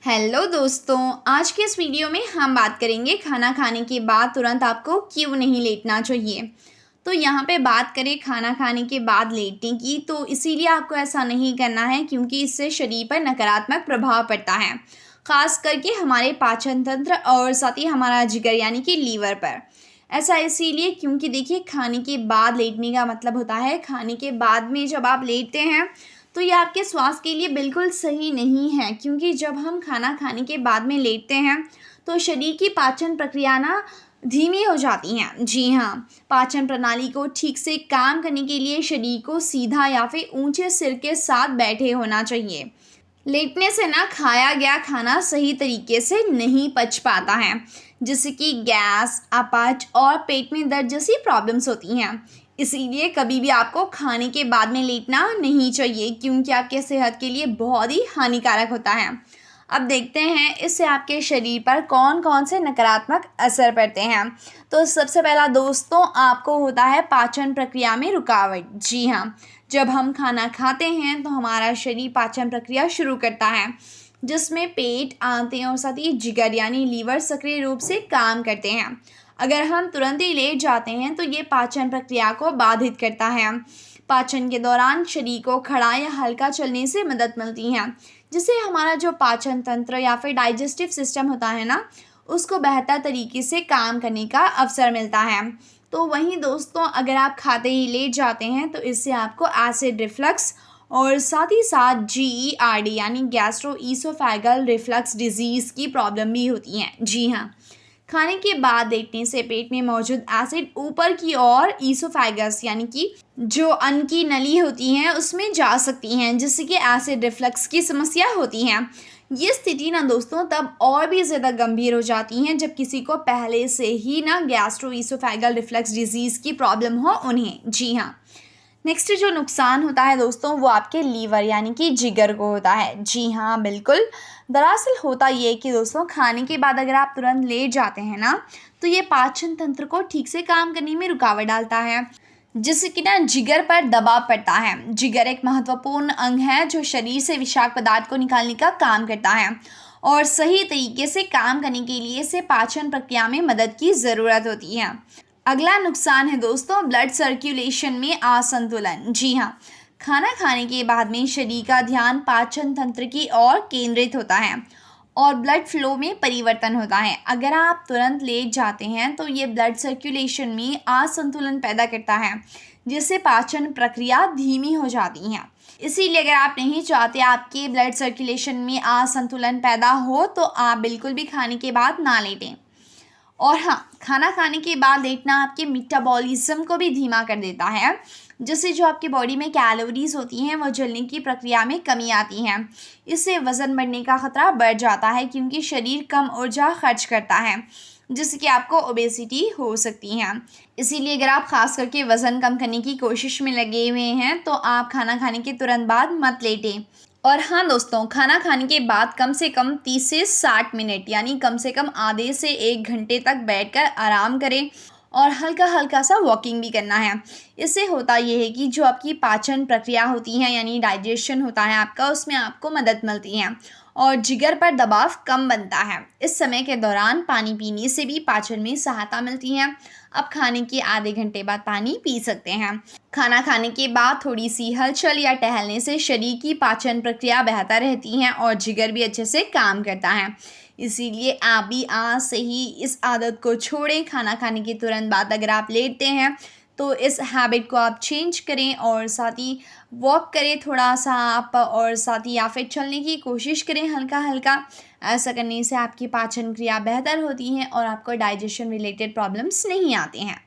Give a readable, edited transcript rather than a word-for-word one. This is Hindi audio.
हेलो दोस्तों, आज के इस वीडियो में हम बात करेंगे खाना खाने के बाद तुरंत आपको क्यों नहीं लेटना चाहिए। तो यहाँ पे बात करें खाना खाने के बाद लेटने की, तो इसीलिए आपको ऐसा नहीं करना है क्योंकि इससे शरीर पर नकारात्मक प्रभाव पड़ता है, ख़ास करके हमारे पाचन तंत्र और साथ ही हमारा जिगर यानी कि लीवर पर। ऐसा इसीलिए क्योंकि देखिए, खाने के बाद लेटने का मतलब होता है खाने के बाद में जब आप लेटते हैं तो ये आपके स्वास्थ्य के लिए बिल्कुल सही नहीं है, क्योंकि जब हम खाना खाने के बाद में लेटते हैं तो शरीर की पाचन प्रक्रिया ना धीमी हो जाती हैं। जी हाँ, पाचन प्रणाली को ठीक से काम करने के लिए शरीर को सीधा या फिर ऊंचे सिर के साथ बैठे होना चाहिए। लेटने से ना खाया गया खाना सही तरीके से नहीं पच पाता है, जिससे कि गैस, अपच और पेट में दर्द जैसी प्रॉब्लम्स होती हैं। इसीलिए कभी भी आपको खाने के बाद में लेटना नहीं चाहिए, क्योंकि आपके सेहत के लिए बहुत ही हानिकारक होता है। अब देखते हैं इससे आपके शरीर पर कौन कौन से नकारात्मक असर पड़ते हैं। तो सबसे पहला दोस्तों, आपको होता है पाचन प्रक्रिया में रुकावट। जी हाँ, जब हम खाना खाते हैं तो हमारा शरीर पाचन प्रक्रिया शुरू करता है, जिसमें पेट, आंतें और साथ ही जिगर यानी लीवर सक्रिय रूप से काम करते हैं। अगर हम तुरंत ही लेट जाते हैं तो ये पाचन प्रक्रिया को बाधित करता है। पाचन के दौरान शरीर को खड़ा या हल्का चलने से मदद मिलती है, जिससे हमारा जो पाचन तंत्र या फिर डाइजेस्टिव सिस्टम होता है ना, उसको बेहतर तरीके से काम करने का अवसर मिलता है। तो वहीं दोस्तों, अगर आप खाते ही लेट जाते हैं तो इससे आपको एसिड रिफ्लक्स और साथ ही साथ GERD यानी गैस्ट्रो ईसोफेगल रिफ्लक्स डिजीज़ की प्रॉब्लम भी होती हैं। जी हाँ, खाने के बाद लेटने से पेट में मौजूद एसिड ऊपर की ओर ईसोफेगस यानी कि जो अन्न की नली होती हैं उसमें जा सकती हैं, जिससे कि एसिड रिफ्लक्स की समस्या होती है। ये स्थिति ना दोस्तों तब और भी ज़्यादा गंभीर हो जाती हैं जब किसी को पहले से ही ना गैस्ट्रो ईसोफेगल रिफ्लक्स डिजीज़ की प्रॉब्लम हो उन्हें। जी हाँ, नेक्स्ट जो नुकसान होता है दोस्तों, वो आपके लीवर यानी कि जिगर को होता है। जी हाँ, बिल्कुल। दरअसल होता ये कि दोस्तों, खाने के बाद अगर आप तुरंत लेट जाते हैं ना, तो ये पाचन तंत्र को ठीक से काम करने में रुकावट डालता है, जिससे कि ना जिगर पर दबाव पड़ता है। जिगर एक महत्वपूर्ण अंग है जो शरीर से विषाक्त पदार्थ को निकालने का काम करता है, और सही तरीके से काम करने के लिए इसे पाचन प्रक्रिया में मदद की ज़रूरत होती है। अगला नुकसान है दोस्तों, ब्लड सर्कुलेशन में असंतुलन। जी हाँ, खाना खाने के बाद में शरीर का ध्यान पाचन तंत्र की ओर केंद्रित होता है और ब्लड फ्लो में परिवर्तन होता है। अगर आप तुरंत लेट जाते हैं तो ये ब्लड सर्कुलेशन में असंतुलन पैदा करता है, जिससे पाचन प्रक्रिया धीमी हो जाती है। इसीलिए अगर आप नहीं चाहते आपके ब्लड सर्कुलेशन में असंतुलन पैदा हो तो आप बिल्कुल भी खाने के बाद ना लेटें। और हाँ, खाना खाने के बाद लेटना आपके मेटाबॉलिज्म को भी धीमा कर देता है, जिससे जो आपकी बॉडी में कैलोरीज होती हैं वो जलने की प्रक्रिया में कमी आती है। इससे वज़न बढ़ने का खतरा बढ़ जाता है, क्योंकि शरीर कम ऊर्जा खर्च करता है, जिससे कि आपको ओबेसिटी हो सकती है। इसीलिए अगर आप खास करके वज़न कम करने की कोशिश में लगे हुए हैं तो आप खाना खाने के तुरंत बाद मत लेटें। और हाँ दोस्तों, खाना खाने के बाद कम से कम 30 से 60 मिनट यानी कम से कम आधे से 1 घंटे तक बैठकर आराम करें और हल्का हल्का सा वॉकिंग भी करना है। इससे होता ये है कि जो आपकी पाचन प्रक्रिया होती है यानी डाइजेशन होता है आपका, उसमें आपको मदद मिलती है और जिगर पर दबाव कम बनता है। इस समय के दौरान पानी पीने से भी पाचन में सहायता मिलती है। अब खाने के आधे घंटे बाद पानी पी सकते हैं। खाना खाने के बाद थोड़ी सी हलचल या टहलने से शरीर की पाचन प्रक्रिया बेहतर रहती है और जिगर भी अच्छे से काम करता है। इसीलिए आप भी आज से ही इस आदत को छोड़ें। खाना खाने के तुरंत बाद अगर आप लेटते हैं तो इस हैबिट को आप चेंज करें और साथ ही वॉक करें थोड़ा सा आप, और साथ ही या फिर चलने की कोशिश करें हल्का हल्का। ऐसा करने से आपकी पाचन क्रिया बेहतर होती है और आपको डाइजेशन रिलेटेड प्रॉब्लम्स नहीं आते हैं।